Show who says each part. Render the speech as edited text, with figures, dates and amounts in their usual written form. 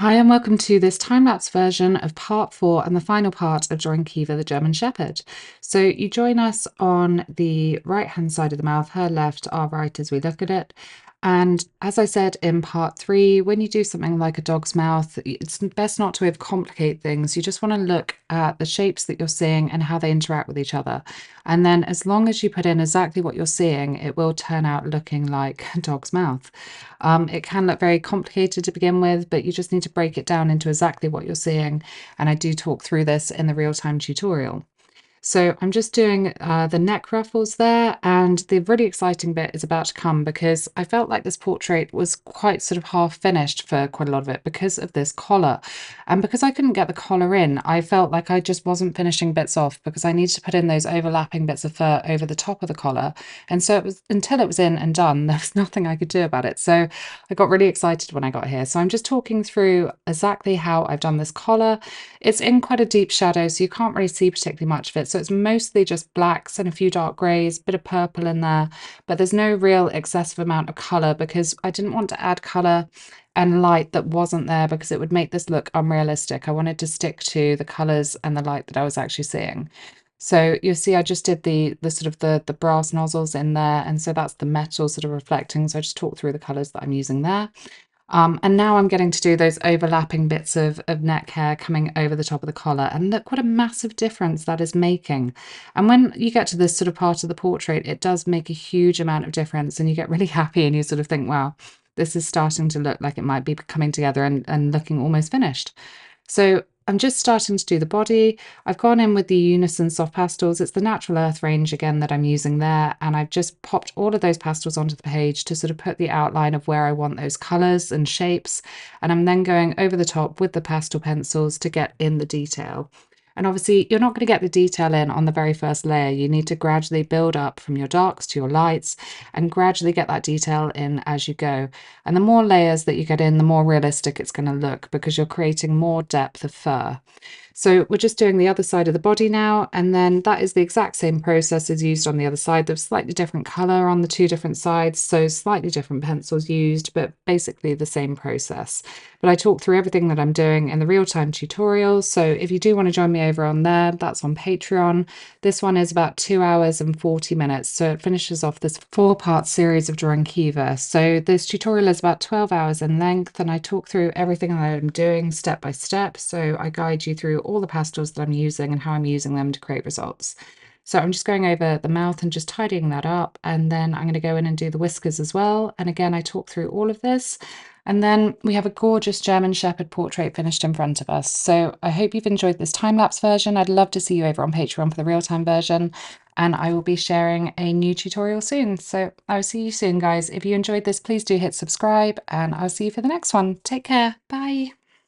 Speaker 1: Hi, and welcome to this time-lapse version of part 4 and the final part of drawing Keeva the German Shepherd. So you join us on the right-hand side of the mouth, her left, our right as we look at it. And as I said in part 3, when you do something like a dog's mouth, it's best not to overcomplicate things. You just want to look at the shapes that you're seeing and how they interact with each other. And then as long as you put in exactly what you're seeing, it will turn out looking like a dog's mouth. It can look very complicated to begin with, but you just need to break it down into exactly what you're seeing. And I do talk through this in the real-time tutorial. So I'm just doing the neck ruffles there, and the really exciting bit is about to come because I felt like this portrait was quite sort of half finished for quite a lot of it because of this collar. And because I couldn't get the collar in, I felt like I just wasn't finishing bits off because I needed to put in those overlapping bits of fur over the top of the collar. And so it was until it was in and done, there was nothing I could do about it. So I got really excited when I got here. So I'm just talking through exactly how I've done this collar. It's in quite a deep shadow, so you can't really see particularly much of it. So it's mostly just blacks and a few dark greys, a bit of purple in there, but there's no real excessive amount of colour because I didn't want to add colour and light that wasn't there because it would make this look unrealistic. I wanted to stick to the colours and the light that I was actually seeing. So you'll see I just did the sort of the brass nozzles in there, and so that's the metal sort of reflecting. So I just talked through the colours that I'm using there. And now I'm getting to do those overlapping bits of neck hair coming over the top of the collar. And look what a massive difference that is making. And when you get to this sort of part of the portrait, it does make a huge amount of difference. And you get really happy and you sort of think, wow, this is starting to look like it might be coming together and looking almost finished. So I'm just starting to do the body. I've gone in with the Unison soft pastels. It's the Natural Earth range again that I'm using there. And I've just popped all of those pastels onto the page to sort of put the outline of where I want those colors and shapes. And I'm then going over the top with the pastel pencils to get in the detail. And obviously you're not going to get the detail in on the very first layer. You need to gradually build up from your darks to your lights and gradually get that detail in as you go. And the more layers that you get in, the more realistic it's going to look because you're creating more depth of fur. So we're just doing the other side of the body now, and then that is the exact same process as used on the other side. There's slightly different color on the two different sides, so slightly different pencils used, but basically the same process. But I talk through everything that I'm doing in the real-time tutorials, so if you do want to join me over on there, that's on Patreon. This one is about 2 hours and 40 minutes, so it finishes off this 4-part series of drawing Keeva. So this tutorial is about 12 hours in length, and I talk through everything that I'm doing step by step, so I guide you through all the pastels that I'm using and how I'm using them to create results. So I'm just going over the mouth and just tidying that up, and then I'm going to go in and do the whiskers as well. And again, I talk through all of this. And then we have a gorgeous German Shepherd portrait finished in front of us. So I hope you've enjoyed this time-lapse version. I'd love to see you over on Patreon for the real-time version. And I will be sharing a new tutorial soon. So I'll see you soon, guys. If you enjoyed this, please do hit subscribe, and I'll see you for the next one. Take care. Bye.